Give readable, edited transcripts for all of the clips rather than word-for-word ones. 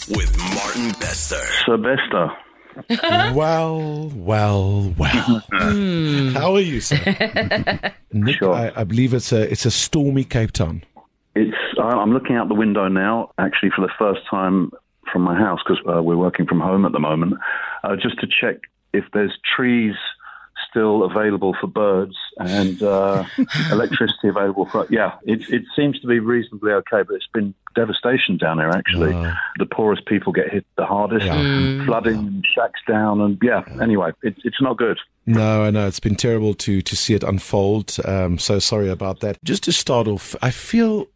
with Martin Bester. Sylvester. Well. How are you, sir? Nick, Sure. I believe it's a stormy Cape Town. I'm looking out the window now, actually, for the first time from my house, because we're working from home at the moment, just to check if there's trees still available for birds and electricity available for... Yeah, it seems to be reasonably okay, but it's been devastation down there, actually. The poorest people get hit the hardest, flooding, shacks down, and anyway, it's not good. No, I know. It's been terrible to see it unfold. So sorry about that. Just to start off, I feel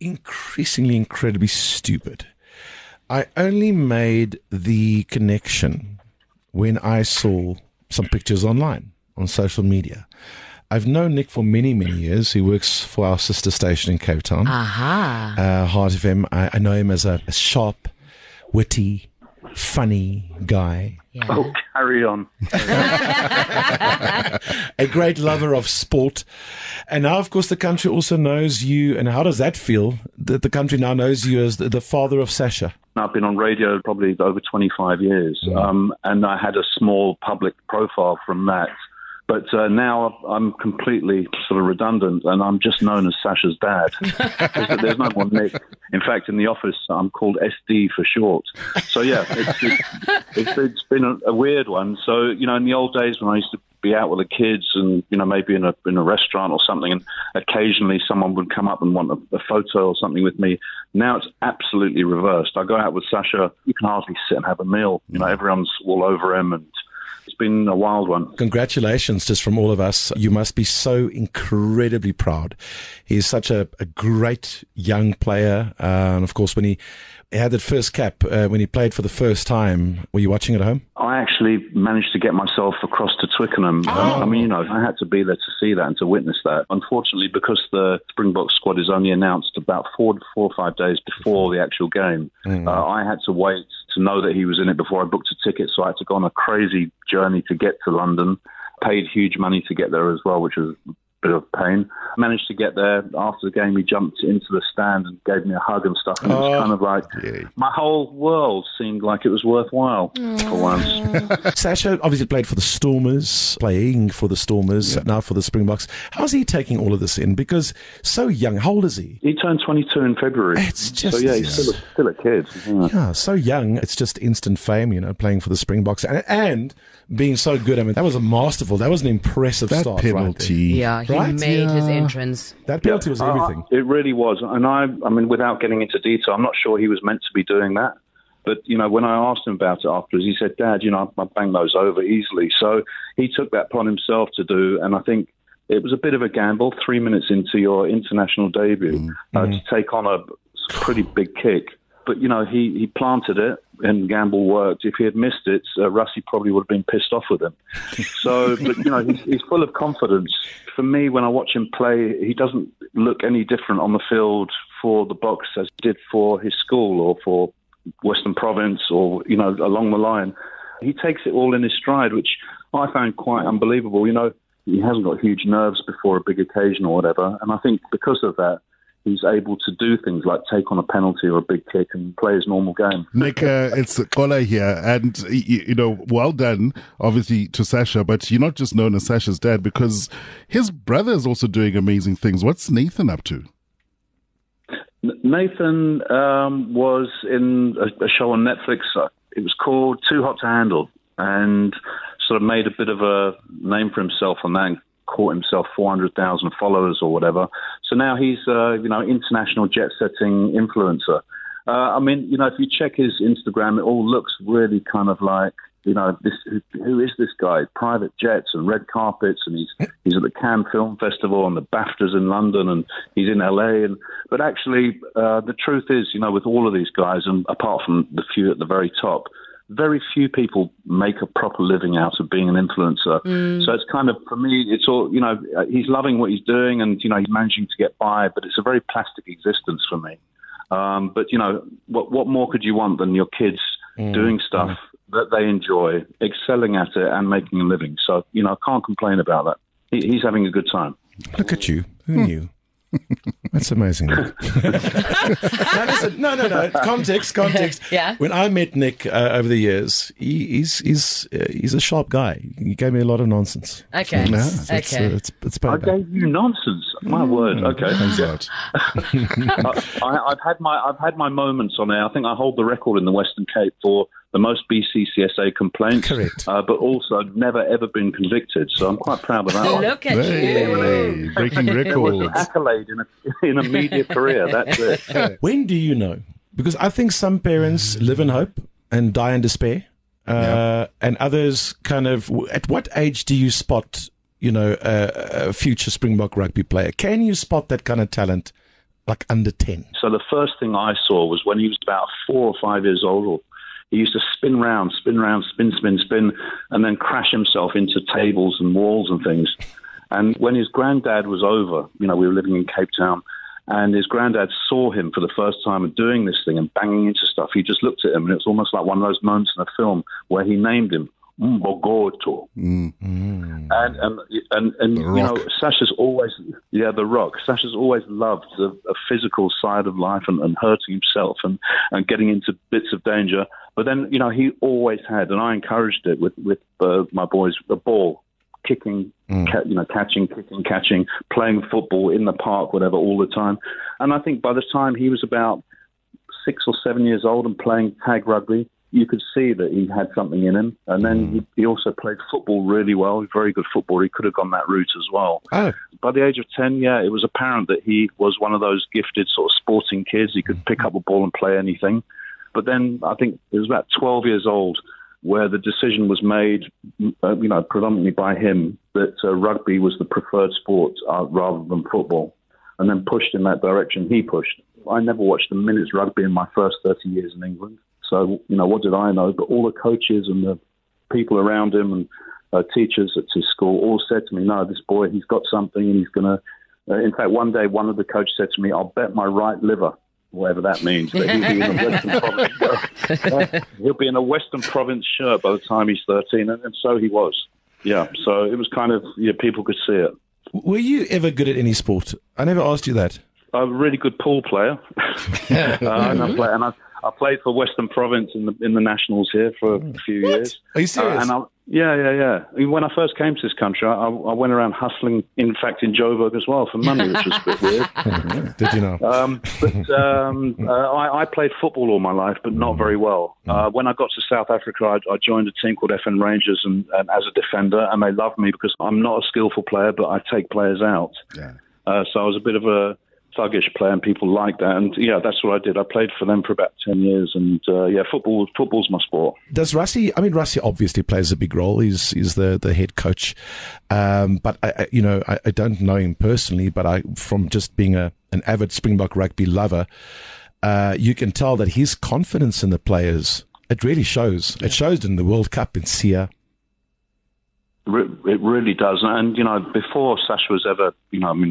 incredibly stupid. I only made the connection when I saw some pictures online on social media. I've known Nick for many years. He works for our sister station in Cape Town. Heart FM. I know him as a sharp, witty, funny guy. Yeah. Oh, carry on. A great lover of sport. And now, of course, the country also knows you. And how does that feel that the country now knows you as the father of Sacha? I've been on radio probably over 25 years, and I had a small public profile from that. But now I'm completely sort of redundant, and I'm just known as Sacha's dad. There's no more Nick. In fact, in the office, I'm called SD for short. So, yeah, it's been a weird one. So, you know, in the old days when I used to be out with the kids and, you know, maybe in a restaurant or something, and occasionally someone would come up and want a photo or something with me. Now it's absolutely reversed. I go out with Sacha, you can hardly sit and have a meal. You know, everyone's all over him, and it's been a wild one. Congratulations, just from all of us. You must be so incredibly proud. He's such a great young player. And of course, when he had that first cap, when he played for the first time, were you watching at home? I actually managed to get myself across to Twickenham. I mean, you know, I had to be there to see that and to witness that. Unfortunately, because the Springbok squad is only announced about 4 or 5 days before the actual game, I had to wait to know that he was in it before I booked a ticket. So I had to go on a crazy journey to get to London, paid huge money to get there as well, which was a bit of pain. Managed to get there. After the game, he jumped into the stand and gave me a hug and stuff. And it was kind of like, my whole world seemed like it was worthwhile for once. Sacha obviously playing for the Stormers, now for the Springboks. How's he taking all of this in? Because so young. How old is he? He turned 22 in February. It's just... So, yeah, he's still a kid. Yeah, so young. It's just instant fame, you know, playing for the Springboks. And being so good. I mean, that was a masterful, that was an impressive start. Penalty. Right he made his entrance. That penalty was everything. It really was. And I mean, without getting into detail, I'm not sure he was meant to be doing that. But, you know, when I asked him about it afterwards, he said, Dad, you know, I bang those over easily. So he took that upon himself to do. And I think it was a bit of a gamble, 3 minutes into your international debut, to take on a pretty big kick. But, you know, he planted it and gamble worked. If he had missed it, Rassie probably would have been pissed off with him. So, but, you know, he's full of confidence. For me, when I watch him play, he doesn't look any different on the field for the Boks as he did for his school or for Western Province or, you know, along the line. He takes it all in his stride, which I found quite unbelievable. You know, he hasn't got huge nerves before a big occasion or whatever. And I think because of that, he's able to do things like take on a penalty or a big kick and play his normal game. Nick, it's Kola here. And, you know, well done, obviously, to Sacha. But you're not just known as Sacha's dad because his brother is also doing amazing things. What's Nathan up to? Nathan was in a show on Netflix. It was called Too Hot to Handle, and sort of made a bit of a name for himself on that and caught himself 400,000 followers or whatever. So now he's, you know, international jet-setting influencer. I mean, you know, if you check his Instagram, it all looks really kind of like, you know, who is this guy? Private jets and red carpets, and he's at the Cannes Film Festival and the BAFTAs in London, and he's in LA. But actually, the truth is, you know, with all of these guys, and apart from the few at the very top, very few people make a proper living out of being an influencer. So it's kind of, for me, it's all, you know, he's loving what he's doing and, you know, he's managing to get by, but it's a very plastic existence for me. But, you know, what more could you want than your kids doing stuff that they enjoy, excelling at it and making a living? So, you know, I can't complain about that. He's having a good time. Look at you. Who knew? That's amazing. No, listen, no. Context. Yeah. When I met Nick over the years, he's a sharp guy. He gave me a lot of nonsense. Okay. Yeah, Okay. It's I payback. gave you nonsense. My word. Okay. Turns out. I've had my moments on there. I think I hold the record in the Western Cape for the most BCCSA complaints. Correct. But also never ever been convicted. So I'm quite proud of that. Look at you. Hey, breaking There was an records. accolade in a media career. That's it. When do you know? Because I think some parents live in hope and die in despair, and others kind of. At what age do you spot, a future Springbok rugby player? Can you spot that kind of talent, like under 10? So the first thing I saw was when he was about 4 or 5 years old. He used to spin round, spin, and then crash himself into tables and walls and things. And when his granddad was over, we were living in Cape Town, and his granddad saw him for the first time and doing this thing and banging into stuff. He just looked at him, and it's almost like one of those moments in a film where he named him Mbogoto. And Sacha's always, the Rock. Sacha's always loved a physical side of life and hurting himself and getting into bits of danger. But then, he always had, and I encouraged it with my boys, the ball, kicking, catching, kicking, catching, playing football in the park, whatever, all the time. And I think by the time he was about 6 or 7 years old and playing tag rugby, you could see that he had something in him. And then he also played football really well, very good football. He could have gone that route as well. Oh. By the age of 10, it was apparent that he was one of those gifted sort of sporting kids. He could pick up a ball and play anything. But then I think it was about 12 years old where the decision was made, predominantly by him, that rugby was the preferred sport rather than football, and then pushed in that direction. He pushed. I never watched a minute's rugby in my first 30 years in England. So, what did I know? But all the coaches and the people around him and teachers at his school all said to me, no, this boy, he's got something and he's going to... in fact, one day, one of the coaches said to me, I'll bet my right liver, whatever that means, that he'll be in a Western Province he'll be in a Western Province shirt by the time he's 13, and so he was. Yeah, so it was kind of, people could see it. Were you ever good at any sport? I never asked you that. I'm a really good pool player. I played for Western Province in the Nationals here for a few years. Are you serious? Yeah. When I first came to this country, I went around hustling, in fact, in Joburg as well for money, which was a bit weird. Did you know? I played football all my life, but not very well. When I got to South Africa, I joined a team called FN Rangers and as a defender, and they loved me because I'm not a skillful player, but I take players out. Yeah. So I was a bit of a thuggish player, and people liked that. And that's what I did. I played for them for about 10 years, and football's my sport. Does Rassie? I mean, Rassie obviously plays a big role. He's the head coach, but I don't know him personally. But from just being an avid Springbok rugby lover, you can tell that his confidence in the players, it really shows. Yeah. It showed in the World Cup in Sia. It really does. And, before Sacha was ever,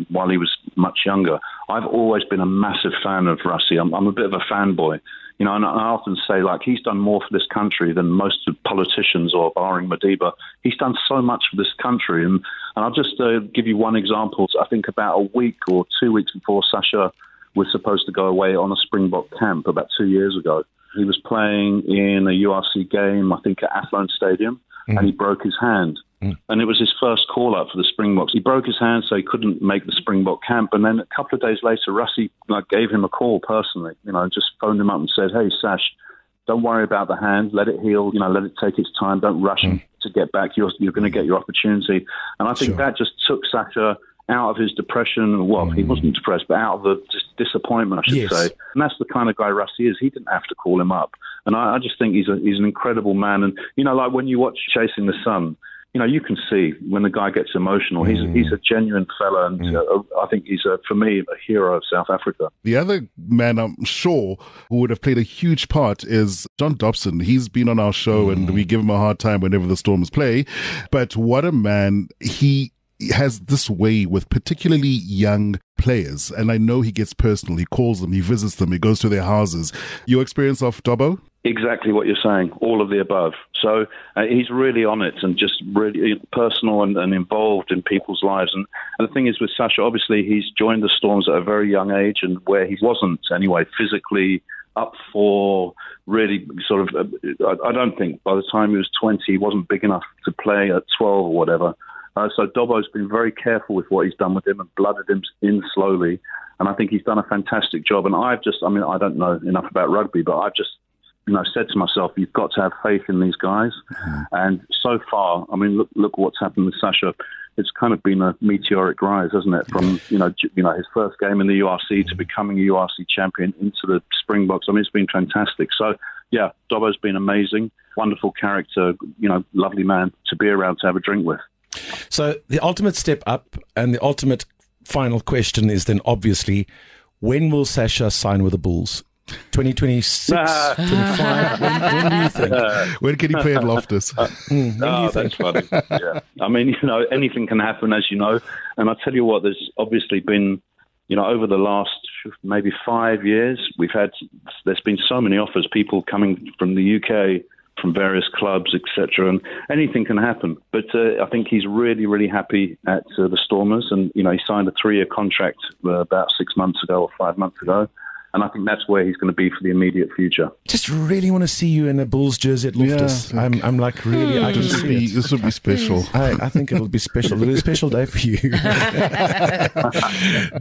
while he was much younger, I've always been a massive fan of Rassie. I'm a bit of a fanboy, and I often say, he's done more for this country than most of politicians, or barring Madiba. He's done so much for this country. And I'll just give you one example. I think about a week or 2 weeks before Sacha was supposed to go away on a Springbok camp about 2 years ago, he was playing in a URC game, I think at Athlone Stadium, and he broke his hand. And it was his first call-up for the Springboks. He broke his hand, so he couldn't make the Springbok camp. And then a couple of days later, Rassie gave him a call personally, just phoned him up and said, hey, Sash, don't worry about the hand. Let it heal. Let it take its time. Don't rush to get back. You're going to get your opportunity. And I think that just took Sacha out of his depression. Well, he wasn't depressed, but out of the disappointment, I should say. And that's the kind of guy Rassie is. He didn't have to call him up. And I just think he's an incredible man. And, like when you watch Chasing the Sun, you can see when the guy gets emotional. He's a genuine fella, and I think he's, for me, a hero of South Africa. The other man I'm sure who would have played a huge part is John Dobson. He's been on our show, and we give him a hard time whenever the Stormers play. But what a man. He has this way with particularly young players, and I know he gets personal. He calls them, he visits them, he goes to their houses. Your experience of Dobbo? Exactly what you're saying, all of the above. So he's really on it and just really personal and involved in people's lives. And the thing is with Sacha, obviously he's joined the Storms at a very young age, and where he wasn't anyway physically up for really sort of, I don't think by the time he was 20, he wasn't big enough to play at 12 or whatever. So Dobbo's been very careful with what he's done with him and blooded him in slowly. And I think he's done a fantastic job. And I don't know enough about rugby, but I've just, said to myself, you've got to have faith in these guys. And so far, look what's happened with Sacha. It's kind of been a meteoric rise, hasn't it? From, his first game in the URC to becoming a URC champion into the Springboks. It's been fantastic. So, yeah, Dobbo's been amazing, wonderful character, lovely man to be around to have a drink with. So the ultimate step up and the ultimate final question is then obviously, when will Sacha sign with the Bulls? 2026, 25? When do you think? When can he play at Loftus? That's funny. Yeah. Anything can happen, as you know. And I'll tell you what, there's obviously been, over the last maybe 5 years, there's been so many offers, people coming from the UK, from various clubs, etc. And anything can happen. But I think he's really, really happy at the Stormers. And, he signed a 3-year contract about 6 months ago or 5 months ago. And I think that's where he's going to be for the immediate future. Just really want to see you in a Bulls jersey at Loftus. Yeah, I'm like really. I can see it. This would be special. I think it'll be special. It'll be a special day for you.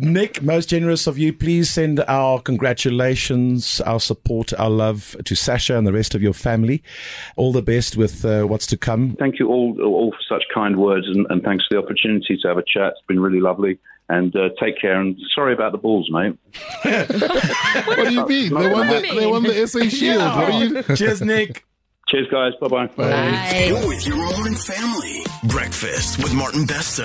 Nick, most generous of you. Please send our congratulations, our support, our love to Sacha and the rest of your family. All the best with what's to come. Thank you all for such kind words, and thanks for the opportunity to have a chat. It's been really lovely. And take care. And sorry about the Bulls, mate. What do you mean? They won the SA Shield. Yeah. What are you? Cheers, Nick. Cheers, guys. Bye-bye. Bye. You're with your morning family. Breakfast with Martin Bester.